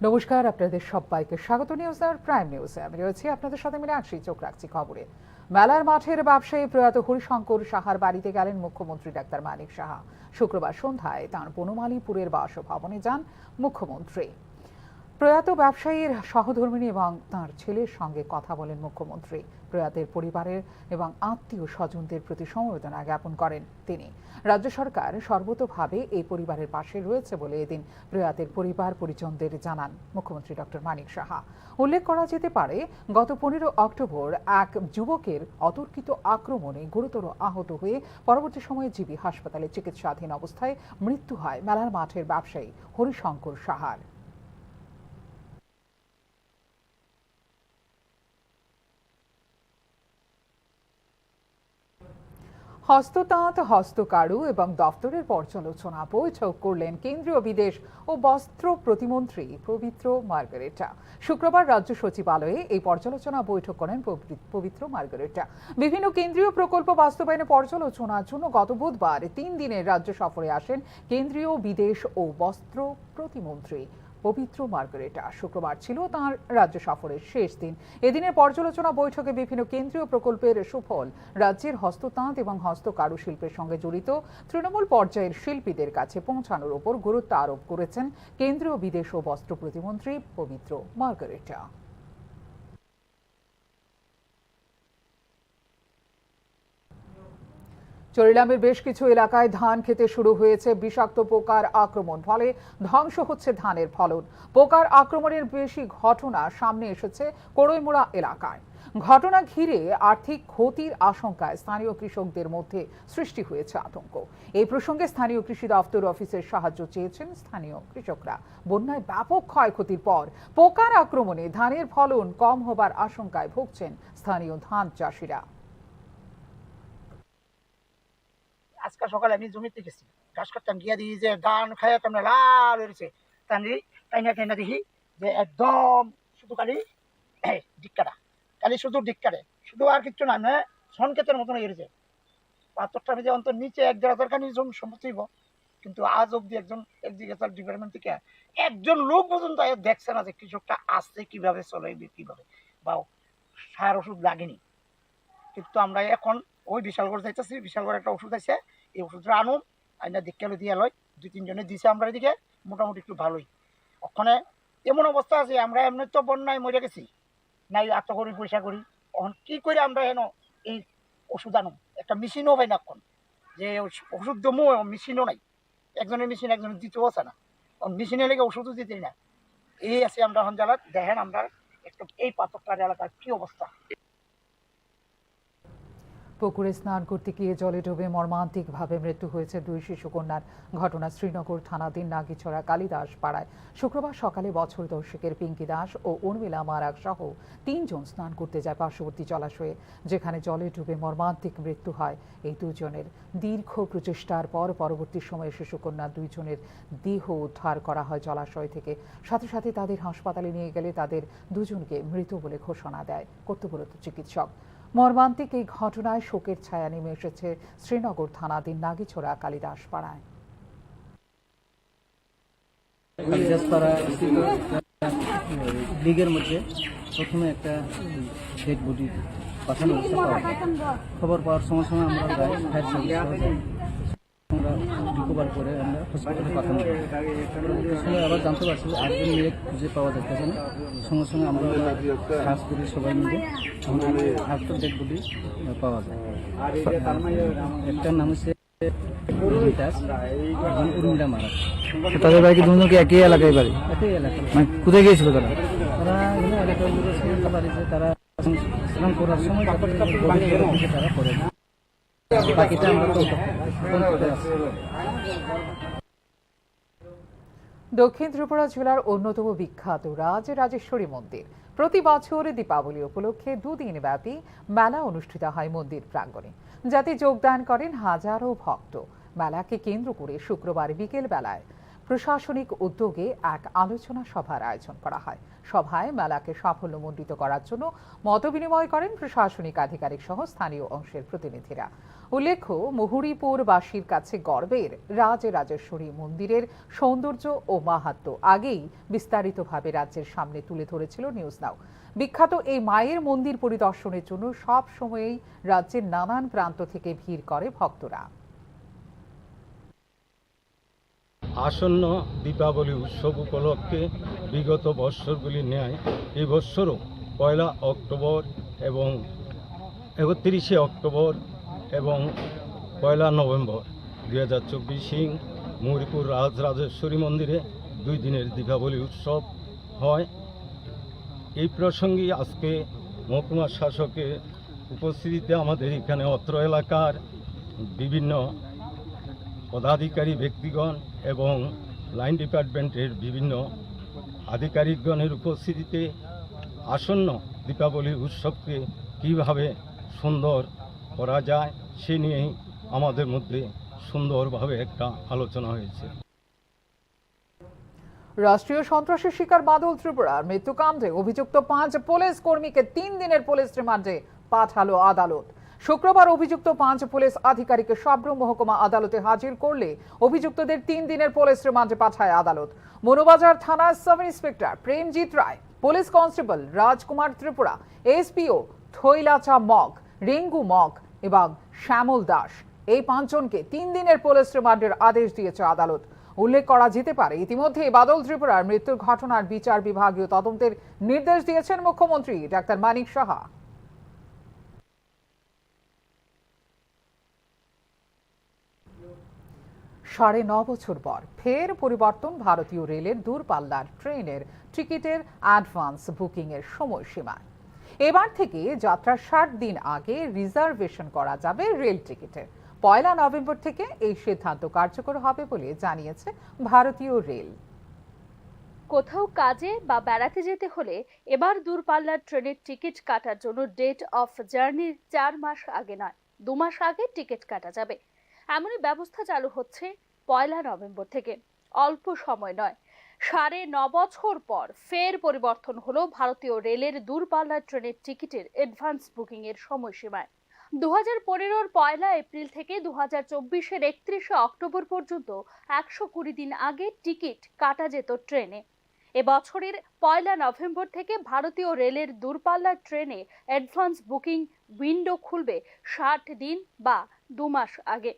নমস্কার, আপনাদের সবাইকে স্বাগত নিউজ আর প্রাইম নিউজে। আমি রয়েছি আপনাদের সাথে, মিলে আসি চোখ রাখছি খবরে। মেলার মাঠের ব্যবসায়ী প্রয়াত হরিশঙ্কর সাহার বাড়িতে গেলেন মুখ্যমন্ত্রী ডাক্তার মানিক সাহা। শুক্রবার সন্ধ্যায় তাঁর বনমালীপুরের বাসভবনে যান মুখ্যমন্ত্রী। প্রয়াত ব্যবসায়ীর সহধর্মিণী এবং তাঁর ছেলের সঙ্গে কথা বলেন মুখ্যমন্ত্রী। প্রয়াতের পরিবারের এবং আত্মীয় স্বজনদের প্রতি সমবেদনা জ্ঞাপন করেন তিনি। রাজ্য সরকার সর্বতোভাবে এই পরিবারের পাশে রয়েছে বলে এদিন প্রয়াতের পরিবার পরিজনদের জানান মুখ্যমন্ত্রী ডক্টর মানিক সাহা। উল্লেখ করা যেতে পারে, গত 15 অক্টোবর এক যুবকের অতর্কিত আক্রমণে গুরুতর আহত হয়ে পরবর্তী সময়ে জিবি হাসপাতালে চিকিৎসাধীন অবস্থায় মৃত্যু হয় মেলার মাঠের ব্যবসায়ী হরিশঙ্কর সাহার। হস্ততাঁত, হস্তকারু এবং দফতরের পর্যালোচনা বৈঠক করলেন কেন্দ্রীয় বিদেশ ও বস্ত্র প্রতিমন্ত্রী পবিত্র মার্গারেটা। শুক্রবার রাজ্য সচিবালয়ে এই পর্যালোচনা বৈঠক করেন পবিত্র মার্গারেটা। বিভিন্ন কেন্দ্রীয় প্রকল্প বাস্তবায়নে পর্যালোচনার জন্য গত বুধবার 3 দিনের রাজ্য সফরে আসেন কেন্দ্রীয় বিদেশ ও বস্ত্র প্রতিমন্ত্রী পবিত্র মার্গারেটা। শুক্রবার ছিল তাঁর রাজ্য সফরের শেষ দিন। এদিনের পর্যালোচনা বৈঠকে বিভিন্ন কেন্দ্রীয় প্রকল্পের সুফল রাজ্যের হস্ততাঁত এবং হস্তকারু শিল্পের সঙ্গে জড়িত তৃণমূল পর্যায়ের শিল্পীদের কাছে পৌঁছানোর উপর গুরুত্ব আরোপ করেছেন কেন্দ্রীয় বিদেশ ও বস্ত্র প্রতিমন্ত্রী পবিত্র মার্গারেটা। চরিলামের বেশ কিছু এলাকায় ধান খেতে শুরু হয়েছে বিষাক্ত পোকার আক্রমণ, ফলে ধ্বংস হচ্ছে ধানের ফলন। পোকার আক্রমণের বেশি ঘটনা সামনে এসেছে কড়ইমোড়া এলাকায়। ঘটনা ঘিরে আর্থিক ক্ষতির আশঙ্কায় স্থানীয় কৃষকদের মধ্যে সৃষ্টি হয়েছে আতঙ্ক। এই প্রসঙ্গে স্থানীয় কৃষি দপ্তর অফিসের সাহায্য চেয়েছেন স্থানীয় কৃষকরা। বন্যায় ব্যাপক ক্ষয়ক্ষতির পর পোকার আক্রমণে ধানের ফলন কম হবার আশঙ্কায় ভুগছেন স্থানীয় ধান চাষিরা। আজকে সকালে আমি জমিতে গেছি, ঘাস কাটতাম, গিয়া দিই যে ধান খাইতাম না, লাল হয়েছে। তাই না দেখি যে একদম শুধু খালি ডিক্কাটা, খালি শুধু ডিক্কারে, শুধু আর কিচ্ছু না, মানে সনকেতের মতন এড়েছে। পাথরটা আমি যে অন্তর নিচে 1-1.5 খানি জমি সম্পত্তি, কিন্তু আজ অব্দি একজন এগ্রিকালচার ডিপার্টমেন্ট থেকে একজন লোক পর্যন্ত দেখছে না যে কৃষকটা আসছে কিভাবে, চলে কিভাবে, বা সার ওষুধ লাগেনি। কিন্তু আমরা এখন ওই বিশালগড় যাইতেছি, বিশালগড় একটা ওষুধ আছে, এই ওষুধটা আনুন আইনা দীক্ষালো দিয়ে লয়, 2-3 জনে দিছে আমরা এদিকে, মোটামুটি একটু ভালোই। ওখানে এমন অবস্থা আছে, আমরা এমনি তো বন্যায় মরে গেছি, নাই এত করি পয়সা করি, এখন কি করে আমরা হেন এই ওষুধ আনুম? একটা মেশিনও পাই না এখন, যে ওষুধ দমো মেশিনও নাই, একজনের মেশিন একজনের দিতেও আছে না, মেশিনের লেগে ওষুধও দিতে না। এই আছে আমরা এখন জ্বালা দেখেন আমরা একটু এই পাথরটার এলাকার কি অবস্থা। পুকুরে স্নান করতে গিয়ে জলে ডুবে মর্মান্তিকভাবে মৃত্যু হয়েছে 2 শিশুকন্যার। ঘটনা শ্রীনগর থানাধীন নাগিছড়া কালিদাস পাড়ায়। শুক্রবার সকালে বছর 10-এর পিঙ্কি দাস ও উর্মিলা মারাক সহ 3 জন স্নান করতে যায় পার্শ্ববর্তী জলাশয়ে, যেখানে জলে ডুবে মর্মান্তিক মৃত্যু হয় এই 2 জনের। দীর্ঘ প্রচেষ্টার পর পরবর্তী সময়ে শিশুকন্যা 2 জনের দেহ উদ্ধার করা হয় জলাশয় থেকে। সাথে সাথে তাদের হাসপাতালে নিয়ে গেলে তাদের 2 জনকে মৃত বলে ঘোষণা দেয় কর্তব্যরত চিকিৎসক। মর্মান্তিক এই ঘটনায় শোকের ছায়া নেমে এসেছে শ্রীনগর থানাধীন নাগিছড়া কালিদাস পাড়ায়। লিগের মধ্যে প্রথমে একটা ডেড বডি পাঠানো খবর পাওয়ার সময় সময় আমরা ফায়ার সার্ভিস আমরা রিকভার করে আমরা হসপিটালে পাঠানো সময় আবার জানতে পারছি আরেকজন মেয়ে খুঁজে পাওয়া যাচ্ছে না। সঙ্গে সঙ্গে আমরা কাজ করি সবাই মিলে, আরেকটা ডেড বডি পাওয়া যায়। একটার নাম হচ্ছে উর্মিলা মারা। তাদের বাড়ি কি দুজনকে একই এলাকায় বাড়ি? একই এলাকায়। মানে কোথায় গিয়েছিল তারা? তারা এখানে এলাকার লোকের শুনতে পারি যে তারা স্নান করার সময় তারা করে না। বাকিটা আমরা দক্ষিণ ত্রিপুরা জেলার অন্যতম বিখ্যাত রাজরাজেশ্বরী মন্দির। প্রতি বছর দীপাবলি উপলক্ষে 2 দিন ব্যাপী মেলা অনুষ্ঠিত হয় মন্দির প্রাঙ্গণে, যাতে যোগদান করেন হাজারো ভক্ত। মেলাকে কেন্দ্র করে শুক্রবার বিকেল বেলায় প্রশাসনিক উদ্যোগে এক আলোচনা সভার আয়োজন করা হয়। সভায় মেলাকে সাফল্যমণ্ডিত করার জন্য মতবিনিময় করেন প্রশাসনিক আধিকারিক সহ স্থানীয় অংশের প্রতিনিধিরা। উল্লেখ্য, মুহুরীপুরবাসীর কাছে গর্বের রাজরাজেশ্বরী মন্দিরের সৌন্দর্য ও মাহাত্ম্য আগেই বিস্তারিতভাবে রাজ্যের সামনে তুলে ধরেছিল নিউজ নাও। বিখ্যাত এই মায়ের মন্দির পরিদর্শনের জন্য সব সময়েই রাজ্যের নানান প্রান্ত থেকে ভিড় করে ভক্তরা। আসন্ন দীপাবলি উৎসব উপলক্ষে বিগত বৎসরগুলির ন্যায় এই বৎসরও 1 অক্টোবর এবং 31 অক্টোবর এবং 1 নভেম্বর 2024 মুহুরীপুর রাজরাজেশ্বরী মন্দিরে 2 দিনের দীপাবলি উৎসব হয়। এই প্রসঙ্গে আজকে মহকুমা শাসকের উপস্থিতিতে আমাদের এখানে অত্র এলাকার বিভিন্ন পদাধিকারী ব্যক্তিগণ এবং লাইন ডিপার্টমেন্টের বিভিন্ন আধিকারিকগণের উপস্থিতিতে আসন্ন দীপাবলি উৎসবকে কীভাবে সুন্দর করা যায় সে নিয়েই আমাদের মধ্যে সুন্দরভাবে একটা আলোচনা হয়েছে। রাষ্ট্রীয় সন্ত্রাসের শিকার বাদল ত্রিপুরার মৃত্যুকাণ্ডে অভিযুক্ত 5 পুলিশ কর্মীকে 3 দিনের পুলিশ রিমান্ডে পাঠালো আদালত। শুক্রবার অভিযুক্ত 5 পুলিশ আধিকারিককে সাব্রুম মহকুমা আদালতে হাজির করলে অভিযুক্তদের 3 দিনের পুলিশ রিমান্ডে পাঠায় আদালত। মনোবাজার থানার সাব ইন্সপেক্টর প্রেমজিৎ রায়, পুলিশ কনস্টেবল রাজকুমার ত্রিপুরা, এসপিও থৈলাচা মগ, রেঙ্গু মগ এবং শ্যামল দাস, এই 5 জনকে 3 দিনের পুলিশ রিমান্ডের আদেশ দিয়েছে আদালত। উল্লেখ করা যেতে পারে, ইতিমধ্যে বাদল ত্রিপুরার মৃত্যুর ঘটনার বিচার বিভাগীয় তদন্তের নির্দেশ দিয়েছেন মুখ্যমন্ত্রী ডাক্তার মানিক সাহা। 9.5 বছর পর ফের পরিবর্তন ভারতীয় রেলের দূরপাল্লার ট্রেনের টিকিটের অ্যাডভান্স বুকিং এর সময়সীমা। এবার থেকে যাত্রার 60 দিন আগে রিজার্ভেশন করা যাবে রেল টিকিটের। 1 নভেম্বর থেকে এই সিদ্ধান্ত কার্যকর হবে বলে জানিয়েছে ভারতীয় রেল। কোথাও কাজে বা বেড়াতে যেতে হলে এবার দূরপাল্লার ট্রেনের টিকিট কাটার জন্য ডেট অফ জার্নির 4 মাস আগে নয়, 2 মাস আগে টিকিট কাটা যাবে। এমনই ব্যবস্থা চালু হচ্ছে 1 নভেম্বর থেকে। অল্প সময় নয়, 9.5 বছর পর ফের পরিবর্তন হলো ভারতীয় রেলের দূরপাল্লার ট্রেনের টিকিটের অ্যাডভান্স বুকিং এর সময়সীমায়। 2015-র 1 এপ্রিল থেকে 2024-এর 31 অক্টোবর পর্যন্ত 120 দিন আগে টিকিট কাটা যেত ট্রেনে। এবছরের 1 নভেম্বর থেকে ভারতীয় রেলের দূরপাল্লার ট্রেনে অ্যাডভান্স বুকিং উইন্ডো খুলবে 60 দিন বা 2 মাস আগে।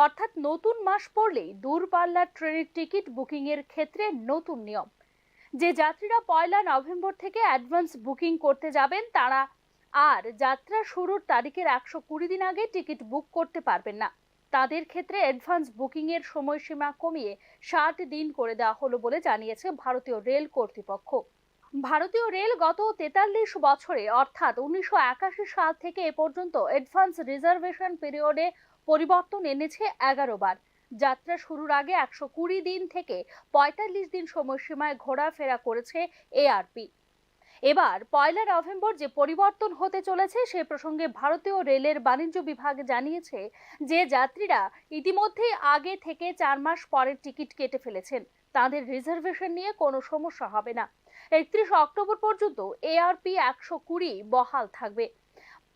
অর্থাৎ নতুন মাস পড়লেই দূরপাল্লার ট্রেনের টিকিট বুকিং এর ক্ষেত্রে নতুন নিয়ম। যে যাত্রীরা 1 নভেম্বর থেকে অ্যাডভান্স বুকিং করতে যাবেন তারা আর যাত্রা শুরুর তারিখের 120 দিন আগে টিকিট বুক করতে পারবেন না। তাদের ক্ষেত্রে অ্যাডভান্স বুকিং এর সময়সীমা কমিয়ে 60 দিন করে দেওয়া হলো বলে জানিয়েছে ভারতীয় রেল কর্তৃপক্ষ। ভারতীয় রেল গত 43 বছরে অর্থাৎ 1981 সাল থেকে এ পর্যন্ত অ্যাডভান্স রিজার্ভেশন পিরিয়ডে পরিবর্তন এনেছে 11 বার। যাত্রা শুরুর আগে 120 দিন থেকে 45 দিন সময়সীমায় ঘোরাফেরা করেছে এআরপি। এবার 1 নভেম্বর যে পরিবর্তন হতে চলেছে সে প্রসঙ্গে ভারতীয় রেলের বাণিজ্য বিভাগ জানিয়েছে যে যাত্রীরা ইতিমধ্যেই আগে থেকে 4 মাস পরের টিকিট কেটে ফেলেছেন, তাদের রিজার্ভেশন নিয়ে কোনো সমস্যা হবে না। 31 অক্টোবর পর্যন্ত এআরপি 120 বহাল থাকবে।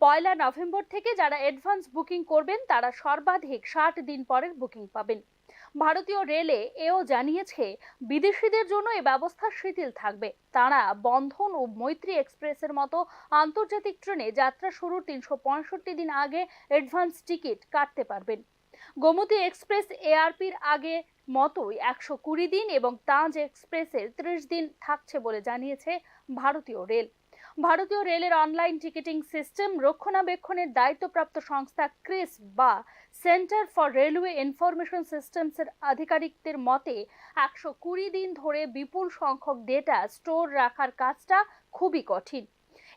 1 নভেম্বর থেকে যারা অ্যাডভান্স বুকিং করবেন তারা সর্বাধিক 60 দিন পরের বুকিং পাবেন। ভারতীয় রেলে এও জানিয়েছে বিদেশিদের জন্য এই ব্যবস্থা শিথিল থাকবে। তারা বন্ধন ও মৈত্রী এক্সপ্রেসের মতো আন্তর্জাতিক ট্রেনে যাত্রা শুরুর 365 দিন আগে অ্যাডভান্স টিকিট কাটতে পারবেন। গোমতী এক্সপ্রেস এআরপির আগে মতোই 120 দিন এবং তাজ এক্সপ্রেসের 30 দিন থাকছে বলে জানিয়েছে ভারতীয় রেল। ভারতীয় রেলের অনলাইন টিকিটিং সিস্টেম রক্ষণাবেক্ষণের দায়িত্বপ্রাপ্ত সংস্থা ক্রিস বা centre for railway information systems এর আধিকারিকদের মতে 120 দিন ধরে বিপুল সংখ্যক ডেটা স্টোর রাখার কাজটা খুবই কঠিন।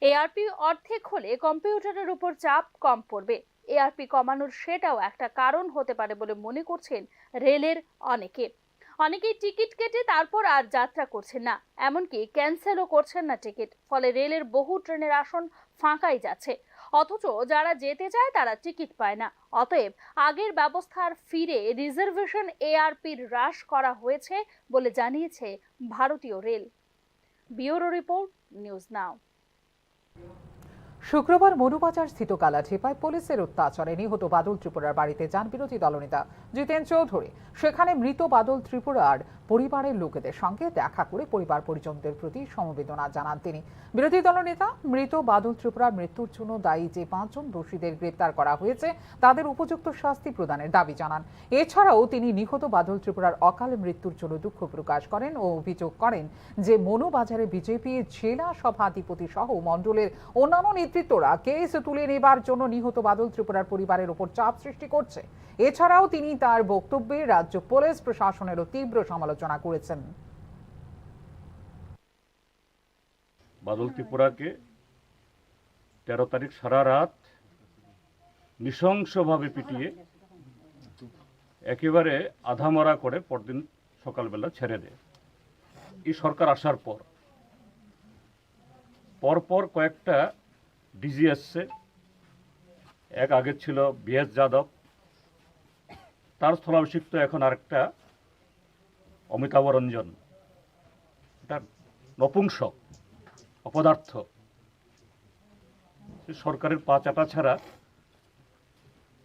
এআরপি অর্ধেক হলে কম্পিউটারের উপর চাপ কম পড়বে। এআরপি কমানোর সেটাও একটা কারণ হতে পারে বলে মনে করছেন রেলের অনেকেই টিকিট কেটে তারপর আর যাত্রা করছেন না, এমনকি ক্যান্সেলও করছেন না টিকিট। ফলে রেলের বহু ট্রেনের আসন ফাঁকাই যাচ্ছে, অথচ যারা যেতে চায় তারা টিকিট পায় না। অতএব আগের ব্যবস্থার ফিরে রিজার্ভেশন এআরপির হ্রাস করা হয়েছে বলে জানিয়েছে ভারতীয় রেল। ব্যুরো রিপোর্ট, নিউজ নাও। শুক্রবার মনুবাজার স্থিত কালাঠিপায় পুলিশের অত্যাচারে নিহত বাদল ত্রিপুরার বাড়িতে যান বিরোধী দলনেতা জিতেন চৌধুরী। সেখানে মৃত বাদল ত্রিপুরার পরিবারের লোকেদের সঙ্গে দেখা করে পরিবার পরিজনদের প্রতি সমবেদনা জানান তিনি। বিরোধী দলনেতা মৃত বাদল ত্রিপুরার মৃত্যুর জন্য দায়ী যে 5 জন দোষীদের গ্রেপ্তার করা হয়েছে তাদের উপযুক্ত শাস্তি প্রদানের দাবি জানান। এছাড়াও তিনি নিহত বাদল ত্রিপুরার অকাল মৃত্যুর জন্য দুঃখ প্রকাশ করেন ও অভিযোগ করেন যে মনুবাজারে বিজেপি জেলা সভাধিপতি সহ মণ্ডলের অন্যান্য নেতৃত্বরা কেস তুলে নেবার জন্য নিহত বাদল ত্রিপুরার পরিবারের উপর চাপ সৃষ্টি করছে। এছাড়াও তিনি তার বক্তব্যে রাজ্য পুলিশ প্রশাসনেরও তীব্র সমালোচনা করেছেন। বাদল ত্রিপুরাকে 13 তারিখ সারা রাত নৃশংসভাবে পিটিয়ে একেবারে আধামরা করে পরদিন সকালবেলা ছেড়ে দেয়। এই সরকার আসার পরপর কয়েকটা ডিজি এসছে। এক আগে ছিল বিএস যাদব, তার স্থলাভিষিক্ত এখন আরেকটা অমিতাভ রঞ্জন। এটা নপুংসক, অপদার্থ। সরকারের পা চাটা ছাড়া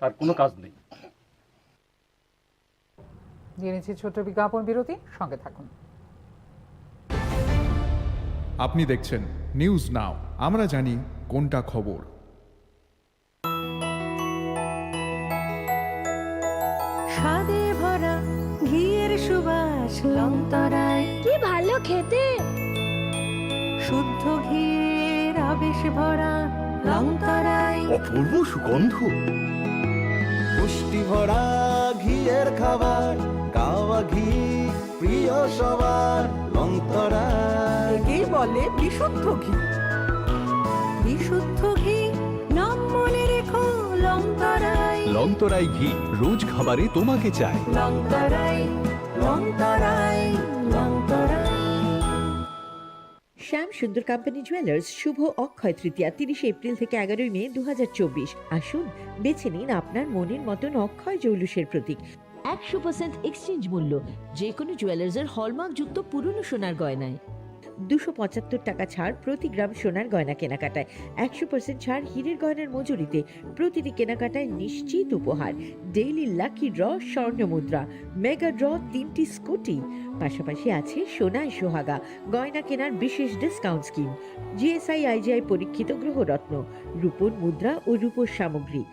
তার কোনো কাজ নেই। নিয়ে নিচ্ছি ছোট্ট বিজ্ঞাপন বিরতি, সঙ্গে থাকুন। আপনি দেখছেন নিউজ নাও, আমরা জানি কোনটা খবর। স্বাদে ভরা ঘিয়ের সুবাস লংতরায়, কি ভালো খেতে। শুদ্ধ ঘিয়ের আবেশ ভরা লংতরায়, অপূর্ব সুগন্ধ, পুষ্টি ভরা ঘিয়ের খাবার, কাওয়া ঘি প্রিয় সবার লংতরায়। একে বলে বিশুদ্ধ ঘি। বিশুদ্ধ ঘি নাম মনে রেখো লংতরায়। লংতরাই ঘি রোজ খাবারে তোমাকে চাই। লংতরায়, লংতরায়, লংতরায়। শ্যাম সুন্দর কোম্পানি জুয়েলার্স শুভ অক্ষয় তৃতীয়া 30 এপ্রিল থেকে 11 মে 2024। আসুন বেছে নিন আপনার মনের মতন অক্ষয় জৌলুসের প্রতীক। 100% এক্সচেঞ্জ মূল্য যে কোনো জুয়েলার্সের হলমার্কযুক্ত পুরনো সোনার গয়নায়। 275 টাকা ছাড় প্রতি গ্রাম সোনার গয়না কেনাকাটায়। 100% ছাড় হীরের গয়নার মজুরিতে। প্রতিটি কেনাকাটায় নিশ্চিত উপহার, ডেইলি লাকি ড্র, স্বর্ণ মুদ্রা, মেগা ড্র, 3টি স্কুটি। পাশাপাশি আছে সোনায় সোহাগা গয়না কেনার বিশেষ ডিসকাউন্ট স্কিম, জিএসআই আইজিআই পরীক্ষিত গ্রহরত্ন, রূপোর মুদ্রা ও রূপোর সামগ্রী।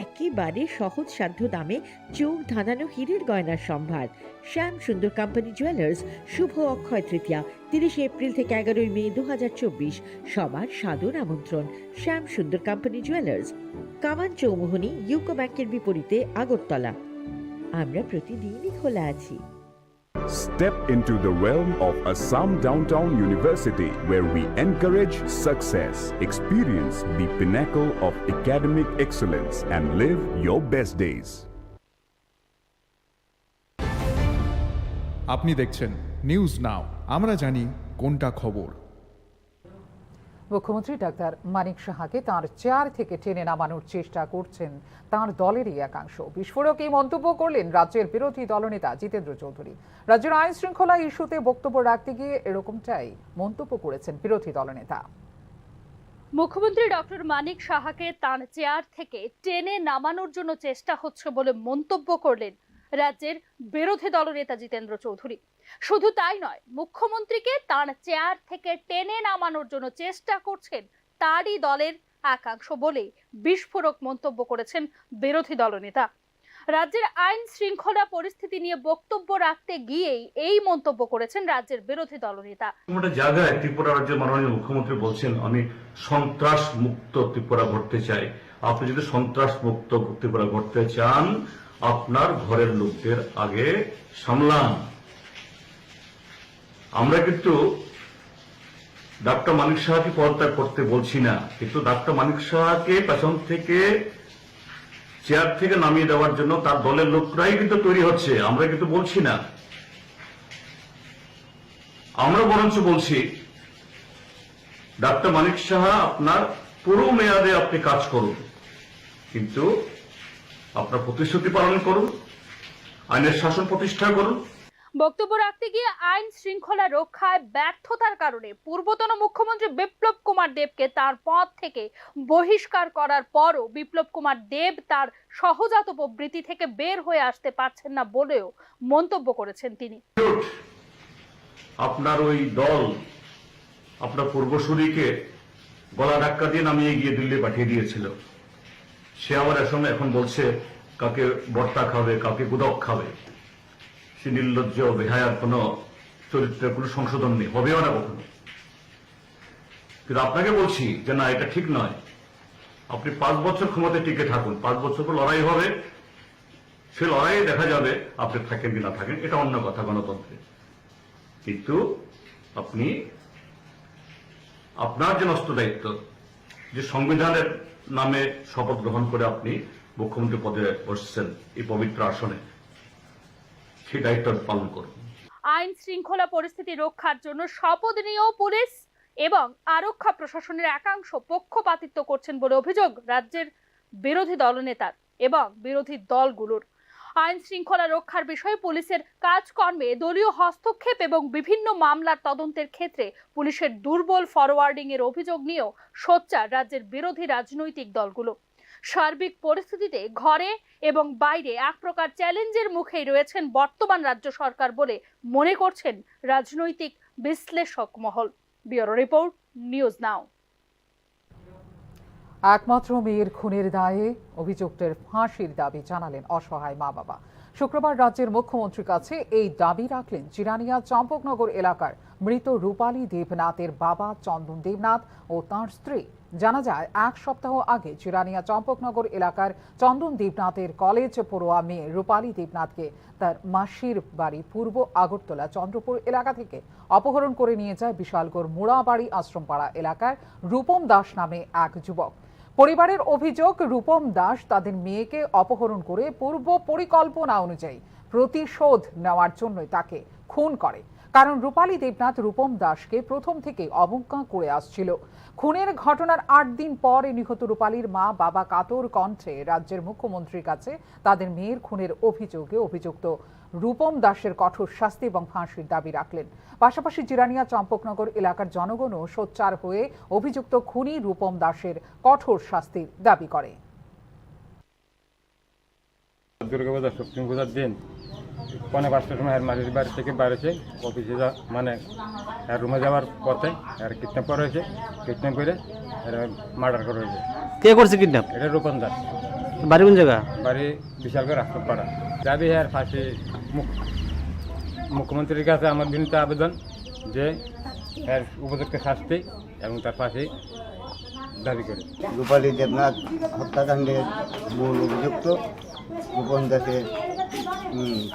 একেবারে সহজ সাধ্য দামে চোখ ধাঁধানো হীরের গয়নার সম্ভার। শ্যাম সুন্দর কোম্পানি জুয়েলার্স শুভ অক্ষয় তৃতীয়া 30 এপ্রিল থেকে 11 মে 2024। সবার সাদর আমন্ত্রণ। শ্যাম সুন্দর কোম্পানি জুয়েলার্স, কামান চৌমুহনী, ইউকো ব্যাংকের বিপরীতে, আগরতলা। আমরা প্রতিদিনই খোলা আছি। Step into the realm of Assam Downtown University, where we encourage success, experience the pinnacle of academic excellence, and live your best days. আপনি দেখছেন নিউজ নাও, আমরা জানি কোনটা খবর। মুখ্যমন্ত্রী ডাক্তার মানিক সাহাকে তাঁর চেয়ার থেকে টেনে নামানোর চেষ্টা করছেন তাঁর দলেরই একাংশ। বিস্ফোরক এই মন্তব্য করলেন রাজ্যের বিরোধী দলনেতা জিতেন্দ্র চৌধুরী। রাজ্যের আইন শৃঙ্খলা ইস্যুতে বক্তব্য রাখতে গিয়ে এরকমটাই মন্তব্য করেছেন বিরোধী দলনেতা। মুখ্যমন্ত্রী ডক্টর মানিক সাহাকে তাঁর চেয়ার থেকে টেনে নামানোর জন্য চেষ্টা হচ্ছে বলে মন্তব্য করলেন রাজ্যের বিরোধী দলনেতা জিতেন্দ্র চৌধুরী। শুধু তাই নয়, মুখ্যমন্ত্রীকে তাঁর চেয়ার থেকে টেনে নামানোর জন্য চেষ্টা করছেন তারই দলের একাংশ বলে বিস্ফোরক মন্তব্য করেছেন বিরোধী দলনেতা। রাজ্যের আইন শৃঙ্খলা পরিস্থিতি নিয়ে বক্তব্য রাখতে গিয়েই এই মন্তব্য করেছেন রাজ্যের বিরোধী দলনেতা। একটা জায়গায় ত্রিপুরা রাজ্যের মাননীয় মুখ্যমন্ত্রী বলছেন, আমি সন্ত্রাস মুক্ত ত্রিপুরা গড়তে চাই। আপনি যদি সন্ত্রাস মুক্ত ত্রিপুরা গড়তে চান, আপনার ঘরের লোকদের আগে সামলান। আমরা কিন্তু ডাক্তার মানিক সাহাকে পদত্যাগ করতে বলছি না, কিন্তু ডাক্তার মানিক সাহাকে পেছন থেকে চেয়ার থেকে নামিয়ে দেওয়ার জন্য তার দলের লোকরাই কিন্তু তৈরি হচ্ছে। আমরা কিন্তু বলছি না, আমরা বরঞ্চ বলছি ডাক্তার মানিক সাহা আপনার পুরো মেয়াদে আপনি কাজ করুন, কিন্তু আপনার প্রতিশ্রুতি পালন করুন, আইনের শাসন প্রতিষ্ঠা করুন। বক্তব্য রাখতে গিয়ে আইন শৃঙ্খলা রক্ষায় ব্যর্থতার কারণে পূর্বতন মুখ্যমন্ত্রী বিপ্লব কুমার দেবকে তার পদ থেকে বহিষ্কার করার পরও বিপ্লব কুমার দেব তার সহজাত প্রবৃত্তি থেকে বের হয়ে আসতে পারছেন না বলেও মন্তব্য করেছেন তিনি। আপনার ওই দল আপনার পূর্বসূরিকে গলা ধাক্কা দিয়ে নামিয়ে গিয়ে দিল্লি পাঠিয়ে দিয়েছিল। সে আমার এখন বলছে কাকে বর্তা খাবে, কাকে গুদক খাবে। সে নির্লজ্জ বেহায়ার কোন চরিত্রের কোন সংশোধন নেই, হবেও না কখনো। কিন্তু আপনাকে বলছি যে না, এটা ঠিক নয়। আপনি 5 বছর ক্ষমতায় টিকে থাকুন, 5 বছর পর লড়াই হবে, সে লড়াইয়ে দেখা যাবে আপনি থাকেন কি না থাকেন, এটা অন্য কথা গণতন্ত্রে। কিন্তু আপনি আপনার যে নষ্ট দায়িত্ব, যে সংবিধানের নামে শপথ গ্রহণ করে আপনি মুখ্যমন্ত্রী পদে বসছেন এই পবিত্র আসনে, সেই দায়িত্ব পালন করুন। আইন শৃঙ্খলা পরিস্থিতি রক্ষার জন্য শপথ নিয়েও পুলিশ এবং আরক্ষা প্রশাসনের একাংশ পক্ষপাতিত্ব করছেন বলে অভিযোগ রাজ্যের বিরোধী দলনেতার এবং বিরোধী দলগুলোর। আইন শৃঙ্খলা রক্ষার বিষয়ে পুলিশের কাজকর্মে দলীয় হস্তক্ষেপ এবং বিভিন্ন মামলার তদন্তের ক্ষেত্রে পুলিশের দুর্বল ফরওয়ার্ডিং এর অভিযোগ নিয়েও সোচ্চার রাজ্যের বিরোধী রাজনৈতিক দলগুলো। সার্বিক পরিস্থিতিতে ঘরে এবং বাইরে এক প্রকার চ্যালেঞ্জের মুখেই রয়েছেন বর্তমান রাজ্য সরকার বলে মনে করছেন রাজনৈতিক বিশ্লেষক মহল। ব্যুরো রিপোর্ট, নিউজ নাও। একমাত্র মেয়ের খুনের দায়ে অভিযুক্তের ফাঁসির দাবি জানালেন অসহায় মা বাবা। শুক্রবার রাজ্যের মুখ্যমন্ত্রীর কাছে এই দাবি রাখলেন চিরানিয়া চম্পকনগর এলাকার মৃত রূপালী দেবনাথের বাবা চন্দন দেবনাথ ও তাঁর স্ত্রী। জানা যায় 1 সপ্তাহ আগে চিরানিয়া চম্পকনগর এলাকার চন্দন দেবনাথের কলেজ পড়ুয়া মেয়ে রূপালী দেবনাথকে তার মাসির বাড়ি পূর্ব আগরতলা চন্দ্রপুর এলাকা থেকে অপহরণ করে নিয়ে যায় বিশালগড় মোড়াবাড়ি আশ্রমপাড়া এলাকার রূপম দাস নামে এক যুবক। পরিবারের অভিযোগ, রূপম দাস তাদের মেয়েকে অপহরণ করে পূর্ব পরিকল্পনা অনুযায়ী প্রতিশোধ নেওয়ার জন্যই তাকে খুন করে। কারণ রূপালী দেবনাথ রূপম দাসকে প্রথম থেকে অবজ্ঞা করে আসছিল। খুনের ঘটনার 8 দিন পর নিহত রূপালীর মা বাবা কাতর কণ্ঠে রাজ্যের মুখ্যমন্ত্রীর কাছে তাদের মেয়ের খুনের অভিযোগে অভিযুক্ত রূপম দাসের কঠোর শাস্তি এবং ফাঁসির দাবি রাখলেন। পাশাপাশি জিরানিয়া চম্পকনগর এলাকার জনগণও সোচ্চার হয়ে অভিযুক্ত খুনি রূপম দাসের কঠোর শাস্তির দাবি করে। দুর্গাপূজা সুপ্রিম পূজার দিন 5:45টার সময় এর মাসির বাড়ি থেকে বেরোছে অফিসে মানে রুমে যাওয়ার পথে আর কিডন্যাপ করা হয়েছে। কিডন্যাপ করে মার্ডার করা হয়েছে। কে করছে কিডন্যাপ? এটা রূপম দাস। বাড়ি কোন জায়গা? বাড়ি বিশালগড় আশ্রমপাড়া। দাবি আর ফাঁসি। মুখ্যমন্ত্রীর কাছে আমার বিনীত আবেদন যে এর উপযুক্ত শাস্তি এবং তার ফাঁসি দাবি করে। রূপালী দেবনাথ হত্যাকাণ্ডের মূল অভিযুক্ত রূপম দাসের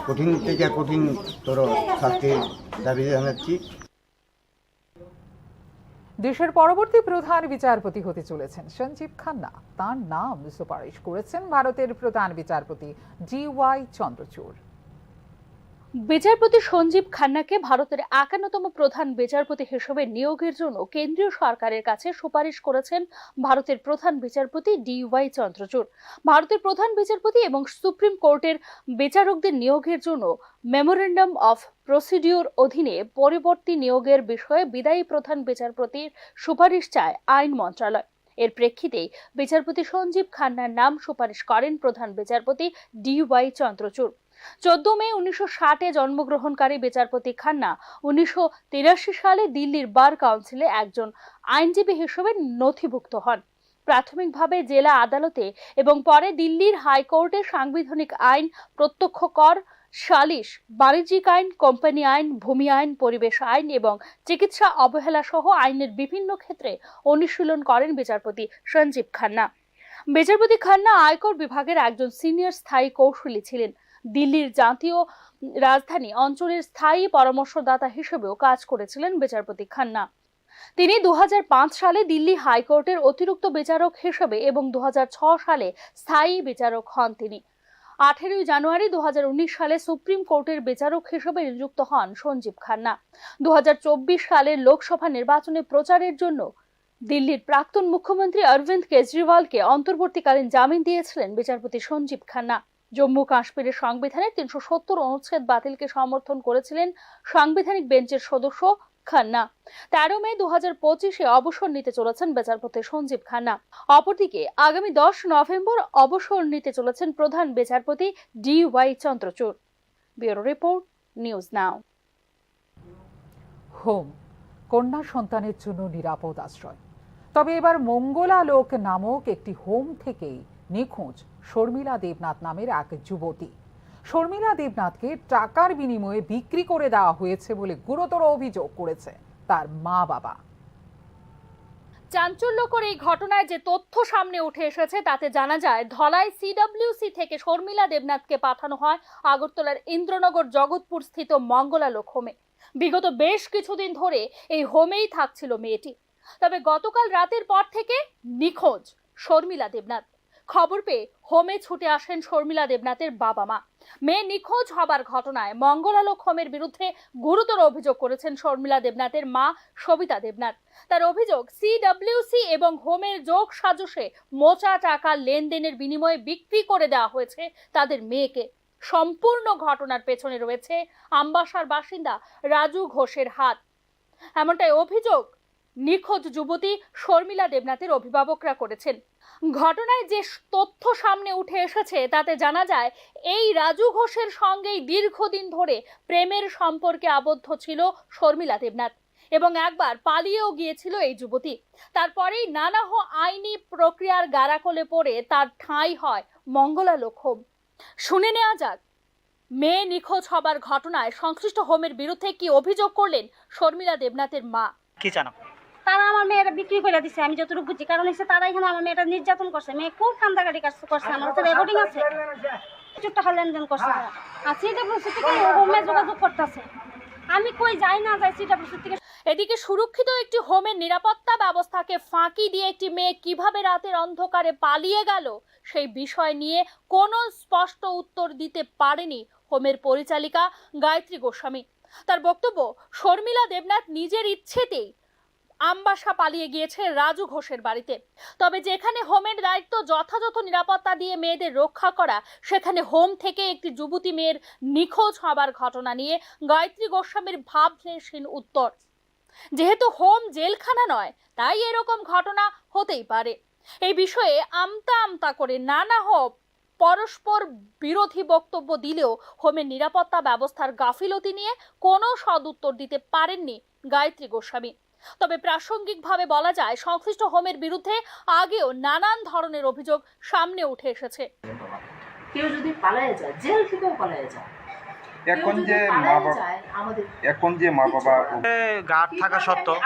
কঠিন থেকে কঠিনতর শাস্তির দাবি জানাচ্ছি। দেশের পরবর্তী প্রধান বিচারপতি হতে চলেছেন সঞ্জীব খান্না। তার নাম সুপারিশ করেছেন ভারতের প্রধান বিচারপতি DY চন্দ্রচূড়। বিচারপতি সঞ্জীব খান্নাকে ভারতের 51তম প্রধান বিচারপতি হিসেবে নিয়োগের জন্য কেন্দ্রীয় সরকারের কাছে সুপারিশ করেছেন ভারতের প্রধান বিচারপতি DY চন্দ্রচূড়। ভারতের প্রধান বিচারপতি এবং সুপ্রিম কোর্টের বিচারকদের নিয়োগের জন্য মেমোরেন্ডাম অফ প্রসিডিওর অধীনে পরবর্তী নিয়োগের বিষয়ে বিদায়ী প্রধান বিচারপতির সুপারিশ চায় আইন মন্ত্রণালয়। এর প্রেক্ষিতেই বিচারপতি সঞ্জীব খান্নার নাম সুপারিশ করেন প্রধান বিচারপতি DY চন্দ্রচূড়। 14 মে 1960-এ জন্মগ্রহণকারী বিচারপতি খান্না 1983 সালে দিল্লির বার কাউন্সিলে একজন আইনজীবী হিসেবে নথিভুক্ত হন। প্রাথমিকভাবে জেলা আদালতে এবং পরে দিল্লির হাইকোর্টে সাংবিধানিক আইন, প্রত্যক্ষ কর, সালিশ, বাণিজ্যিক আইন, কোম্পানি আইন, ভূমি আইন, পরিবেশ আইন এবং চিকিৎসা অবহেলা সহ আইনের বিভিন্ন ক্ষেত্রে অনুশীলন করেন বিচারপতি সঞ্জীব খান্না। বিচারপতি খান্না আয়কর বিভাগের একজন সিনিয়র স্থায়ী কৌশলী ছিলেন। দিল্লির জাতীয় রাজধানী অঞ্চলের স্থায়ী পরামর্শদাতা হিসেবেও কাজ করেছিলেন বিচারপতি খান্না। তিনি 2005 সালে দিল্লি হাইকোর্টের অতিরিক্ত বিচারক হিসেবে এবং 2006 সালে স্থায়ী বিচারক হন। তিনি 18 জানুয়ারি 2019 সালে সুপ্রিম কোর্টের বিচারক হিসেবে নিযুক্ত হন সঞ্জীব খান্না। 2024 সালের লোকসভা নির্বাচনে প্রচারের জন্য দিল্লির প্রাক্তন মুখ্যমন্ত্রী অরবিন্দ কেজরিওয়ালকে অন্তর্বর্তীকালীন জামিন দিয়েছিলেন বিচারপতি সঞ্জীব খান্না। জম্মু কাশ্মীরের সংবিধানের 370 অনুচ্ছেদ বাতিলকে সমর্থন করেছিলেন সাংবিধানিক বেঞ্চের সদস্য খান্না। 13 মে 2025-এ অবসর নিতে চলেছেন বিচারপতি সঞ্জীব খান্না। অপরদিকে আগামী 10 নভেম্বর অবসর নিতে চলেছেন প্রধান বিচারপতি DY Chandrachud. Bureau report, news now. Home, কন্যা সন্তানের জন্য নিরাপদ আশ্রয়। তবে এবার মঙ্গলালোক নামক একটি হোম থেকেই নিখোঁজ শর্মিলা দেবনাথ নামের এক যুবতী। শর্মিলা দেবনাথকে টাকার বিনিময়ে বিক্রি করে দেওয়া হয়েছে বলে গুরুতর অভিযোগ করেছে তার মা বাবা। চাঞ্চল্যকর এই ঘটনায় যে তথ্য সামনে উঠে এসেছে তাতে জানা যায় ধলাই CWC থেকে শর্মিলা দেবনাথকে পাঠানো হয় আগরতলার ইন্দ্রনগর জগৎপুর স্থিত মঙ্গলালোক হোমে। বিগত বেশ কিছুদিন ধরে এই হোমেই থাকছিল মেয়েটি। তবে গতকাল রাতের পর থেকে নিখোঁজ শর্মিলা দেবনাথ। খবর পেয়ে হোমে ছুটে আসেন শর্মিলা দেবনাথের বাবা মা। মেয়ে নিখোঁজ হবার ঘটনায় মঙ্গলালোক হোমের বিরুদ্ধে গুরুতর অভিযোগ করেছেন শর্মিলা দেবনাথের মা সবিতা দেবনাথ। তার অভিযোগ, CWC এবং হোমের যোগ সাজসে মোটা টাকা লেনদেনের বিনিময়ে বিক্রি করে দেওয়া হয়েছে তাদের মেয়েকে। সম্পূর্ণ ঘটনার পেছনে রয়েছে আমবাসার বাসিন্দা রাজু ঘোষের হাত, এমনটাই অভিযোগ নিখোঁজ যুবতী শর্মিলা দেবনাথের অভিভাবকরা করেছেন। ঘটনায় যে তথ্য সামনে উঠে এসেছে তাতে জানা যায় এই রাজু ঘোষের সঙ্গেই দীর্ঘদিন ধরে প্রেমের সম্পর্কে আবদ্ধ ছিল শর্মিলা দেবনাথ এবং একবার পালিয়েও গিয়েছিল এই যুবতী। তারপরেই নানা আইনি প্রক্রিয়ার গারাকলে পড়ে তার ঠাঁই হয় মঙ্গলালোক হোম। শুনে নেওয়া যাক মেয়ে নিখোঁজ হবার ঘটনায় সংশ্লিষ্ট হোমের বিরুদ্ধে কি অভিযোগ করলেন শর্মিলা দেবনাথের মা। কি জানো? তারা আমার মেয়েটা বিক্রি করে দিচ্ছে, আমি যতটুকু বুঝি। কারণ হচ্ছে তারা এখানে আমার মেয়েটা নির্যাতন করছে, মেয়ে খুব কান্দাকাটি করছে, আমার কাছে রেকর্ডিং আছে, প্রচুর টাকা লেনদেন করছে। আর CWC থেকে হোমে যোগাযোগ করতেছে, আমি কই যাই না যাই CWC থেকে। এদিকে সুরক্ষিত একটি হোমের নিরাপত্তা ব্যবস্থাকে ফাঁকি দিয়ে একটি মেয়ে কিভাবে রাতের অন্ধকারে পালিয়ে গেল সেই বিষয় নিয়ে কোনো স্পষ্ট উত্তর দিতে পারেনি হোমের পরিচালিকা গায়ত্রী গোস্বামী। তার বক্তব্য, শর্মিলা দেবনাথ নিজের ইচ্ছেতেই আমবাসা পালিয়ে গিয়েছে রাজু ঘোষের বাড়িতে। তবে যেখানে হোমের দায়িত্ব যথাযথ নিরাপত্তা দিয়ে মেয়েদের রক্ষা করা, সেখানে হোম থেকে একটি যুবতী মেয়ের নিখোঁজ হবার ঘটনা নিয়ে গায়ত্রী গোস্বামীর ভাবনাহীন উত্তর, যেহেতু হোম জেলখানা নয় তাই এরকম ঘটনা হতেই পারে। এই বিষয়ে আমতা আমতা করে নানা পরস্পর বিরোধী বক্তব্য দিলেও হোমের নিরাপত্তা ব্যবস্থার গাফিলতি নিয়ে কোনো সদুত্তর দিতে পারেননি গায়ত্রী গোস্বামী। তবে প্রাসঙ্গিকভাবে বলা যায় সংশ্লিষ্ট হোমের বিরুদ্ধে আগেও নানান ধরনের অভিযোগ সামনে উঠে এসেছে। কেউ যদি পালায়ে যায়, জেল থেকেও পালায়ে যায়, এখন যে মা বাবা গার্ড থাকা সত্ত্বেও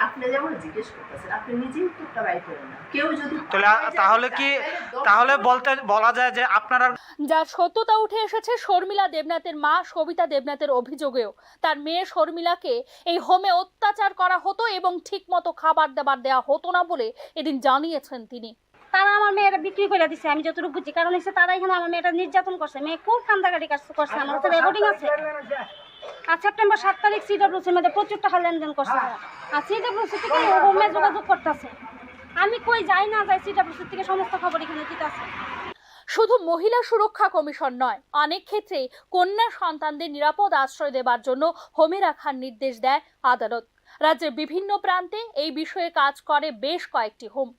আপনি যেমন জিজ্ঞেস করতেছেন, আপনি নিজেই উত্তরটা বাই করেন না। কেউ যদি তাহলে বলা যায় যে আপনারা যার সত্যতা উঠে এসেছে শর্মিলা দেবনাথের মা সবিতা দেবনাথের অভিযোগেও। তার মেয়ে শর্মিলাকে এই হোমে অত্যাচার করা হতো এবং ঠিকমতো খাবার দাবার দেওয়া হতো না বলে এদিন জানিয়েছেন তিনি। তারা আমার মেয়েটা বিক্রি করে দিচ্ছে, আমি যতটুকু বুঝি। কারণ হচ্ছে তারা এখানে আমার মেয়েটা নির্যাতন করছে, মেয়ে খুব কান্দাকাটি করছে, আমার কাছে রেকর্ডিং আছে। আর সেপ্টেম্বর 7 তারিখ CWC মধ্যে প্রচুর টাকা লেনদেন করছে। আর CWC থেকে হোমে যোগাযোগ করতেছে, আমি কই যাই না যাই CWC থেকে সমস্ত খবর এখানে দিতেছে। শুধু মহিলা সুরক্ষা কমিশন নয়, অনেক ক্ষেত্রে কন্যা সন্তানদের নিরাপদ আশ্রয় দেবার জন্য হোমে রাখার নির্দেশ দেয় আদালত। রাজ্যের বিভিন্ন প্রান্তে এই বিষয়ে কাজ করে বেশ কয়েকটি হোম।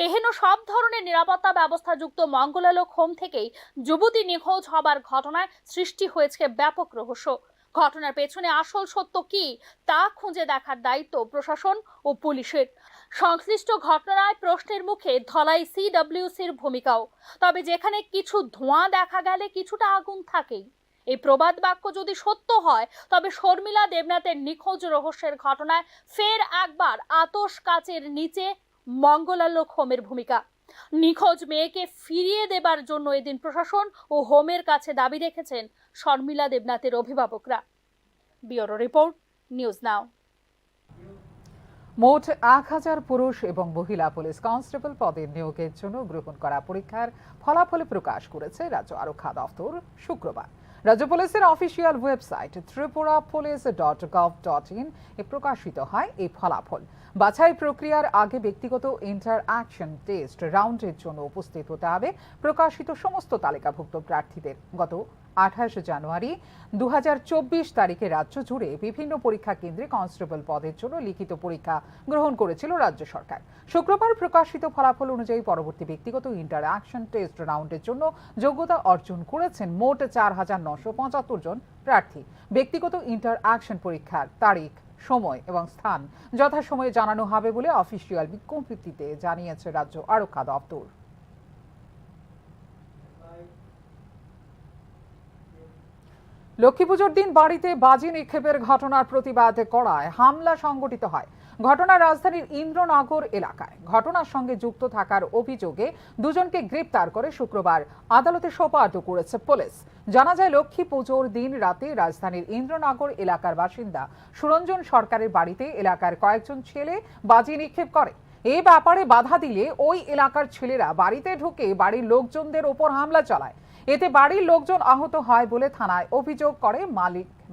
এহেন সব ধরনের নিরাপত্তা ব্যবস্থা যুক্ত মঙ্গলালোক হোম থেকেই যুবতী নিখোঁজ হবার ঘটনায় সৃষ্টি হয়েছে ব্যাপক রহস্য। ঘটনার পেছনে আসল সত্য কি তা খুঁজে দেখার দায়িত্ব প্রশাসন ও পুলিশের। সংশ্লিষ্ট ঘটনায় প্রশ্নের মুখে ধলাই CWCর ভূমিকাও। তবে যেখানে কিছু ধোঁয়া দেখা গেলে কিছুটা আগুন থাকেই। এই প্রবাদ বাক্য যদি সত্য হয় তবে শর্মিলা দেবনাথের নিখোঁজ রহস্যের ঘটনায় ফের একবার আতশ কাচের নিচে মঙ্গলালোক হোমের ভূমিকা। নিখোঁজ মেয়েকে ফিরিয়ে দেবার জন্য এদিন প্রশাসন ও হোমের কাছে দাবি রেখেছেন শর্মিলা দেবনাথের অভিভাবকরা। ব্যুরো রিপোর্ট, নিউজ নাও। মোট 1000 পুরুষ এবং মহিলা পুলিশ কনস্টেবল পদের নিয়োগের জন্য গ্রহণ করা পরীক্ষার ফলাফল প্রকাশ করেছে রাজ্য আরক্ষা দপ্তর শুক্রবার। রাজ্য পুলিশের অফিসিয়াল ওয়েবসাইট tripurapolice.gov.in এ প্রকাশিত হয় এই ফলাফল। বাছাই প্রক্রিয়ার আগে ব্যক্তিগত ইন্টারঅ্যাকশন টেস্ট রাউন্ডের জন্য উপস্থিত হতে হবে প্রকাশিত সমস্ত তালিকাভুক্ত প্রার্থীদের। গত 28 জানুয়ারি 2024 তারিখে রাজ্য জুড়ে বিভিন্ন পরীক্ষা কেন্দ্রে কনস্টেবল পদের জন্য লিখিত পরীক্ষা গ্রহণ করেছিল রাজ্য সরকার। শুক্রবার প্রকাশিত ফলাফল অনুযায়ী পরবর্তী ব্যক্তিগত ইন্টারঅ্যাকশন টেস্ট রাউন্ডের জন্য যোগ্যতা অর্জন করেছেন মোট 4,975 জন প্রার্থী। ব্যক্তিগত ইন্টারঅ্যাকশন পরীক্ষার তারিখ, সময় এবং স্থান যথাসময়ে জানানো হবে বলে অফিসিয়াল বিজ্ঞপ্তিতে জানিয়েছে রাজ্য আরক্ষা দপ্তর। লক্ষ্মী পুজোর দিন বাড়িতে বাজি নিক্ষেপের ঘটনার প্রতিবাদে করায় হামলা সংঘটিত হয়। ঘটনা রাজধানীর ইন্দ্রনগর এলাকায়। ঘটনার সঙ্গে যুক্ত থাকার অভিযোগে দুজনকে গ্রেপ্তার করে শুক্রবার আদালতে সোপর্দ করেছে পুলিশ। জানা যায়, লক্ষ্মী পুজোর দিন রাতে রাজধানীর ইন্দ্রনগর এলাকার বাসিন্দা সুরঞ্জন সরকারের বাড়িতে এলাকার কয়েকজন ছেলে বাজি নিক্ষেপ করে। এই ব্যাপারে বাধা দিলে ওই এলাকার ছেলেরা বাড়িতে ঢুকে বাড়ির লোকজনদের ওপর হামলা চালায়। এতে বাড়ির লোকজন আহত হয় বলে থানায় অভিযোগ করে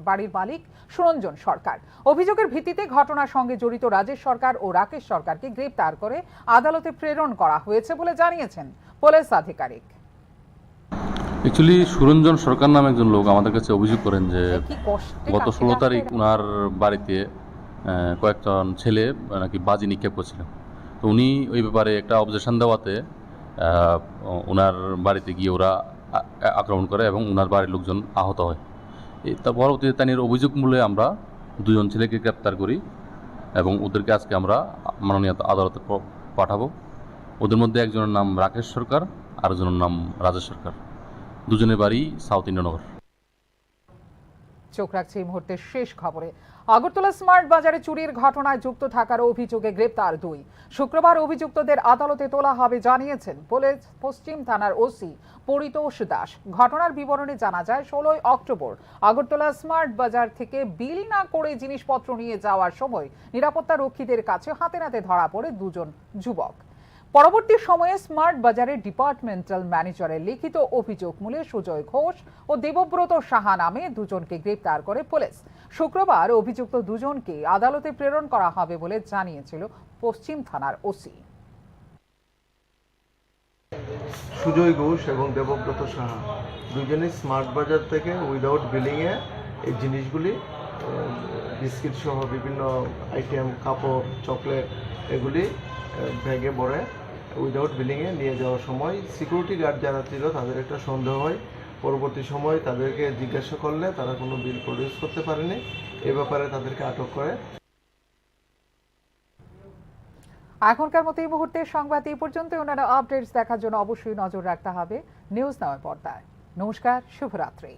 বাড়ির মালিক সুরঞ্জন সরকার। অভিযোগের ভিত্তিতে ঘটনার সঙ্গে জড়িত রাজেশ সরকার ও রাকেশ সরকারকে গ্রেপ্তার করে আদালতে প্রেরণ করা হয়েছে বলে জানিয়েছেন পুলিশ আধিকারিক। অ্যাকচুয়ালি সুরঞ্জন সরকার নামে একজন লোক আমাদের কাছে অভিযোগ করেন যে গত 16 তারিখ ওনার বাড়িতে কয়েকজন ছেলে নাকি বাজি নিক্ষেপ করছিল। তো উনি ওই ব্যাপারে একটা অবজেকশন দেওয়াতে ওনার বাড়িতে গিয়ে ওরা আক্রমণ করে এবং ওনার বাড়ির লোকজন আহত হয়। তার পরবর্তীতে তাদের অভিযোগ মূলে আমরা দুজন ছেলেকে গ্রেপ্তার করি এবং ওদেরকে আজকে আমরা মাননীয় আদালতে পাঠাবো। ওদের মধ্যে একজনের নাম রাকেশ সরকার, আরেকজনের নাম রাজেশ সরকার। দুজনের বাড়ি সাউথ ইন্দ্রনগর। চোখ রাখছে এই মুহূর্তে শেষ খবরে। আগরতলা স্মার্ট বাজারে চুরির ঘটনায় যুক্ত থাকার অভিযোগে গ্রেপ্তার 2। শুক্রবার অভিযুক্তদের আদালতে তোলা হবে জানিয়েছেন পুলিশ পশ্চিম থানার ওসি পরিতোষ দাস। ঘটনার বিবরণে জানা যায়, 16 অক্টোবর আগরতলা স্মার্ট বাজার থেকে বিল না করে জিনিসপত্র নিয়ে যাওয়ার সময় নিরাপত্তা রক্ষীদের কাছে হাতে নাতে ধরা পড়ে দুজন যুবক। পরবর্তী সময়ে স্মার্ট বাজারের ডিপার্টমেন্টাল ম্যানেজারের লিখিত অভিযোগ মূলে সুজয় ঘোষ ও দেবব্রত সাহা নামে দুজনকে গ্রেপ্তার করে পুলিশ। শুক্রবার অভিযুক্ত দুজনকে আদালতে প্রেরণ করা হবে বলে জানিয়েছিল পশ্চিম থানার ওসি। সুজয় ঘোষ এবং দেবব্রত সাহা দুজনেই স্মার্ট বাজার থেকে উইদাউট বিলিংয়ে এই জিনিসগুলি বিস্কিট সহ বিভিন্ন আইটেম, কাপড়, চকলেট এগুলি ব্যাগে ভরে উইদাউট বিলিংয়ে নিয়ে যাওয়ার সময় সিকিউরিটি গার্ড যারা ছিল তাদের একটা সন্দেহ হয়। পরবর্তী সময় তাদেরকে জিজ্ঞাসা করলে তারা কোনো বিল প্রডিউস করতে পারেনি। এ ব্যাপারে তাদেরকে আটক করে। এখনকার মতো এই মুহূর্তে সংবাদ এই পর্যন্ত। অন্যান্য আপডেটস দেখার জন্য অবশ্যই নজর রাখতে হবে নিউজ নাও পর্দায়। নমস্কার, শুভরাত্রি।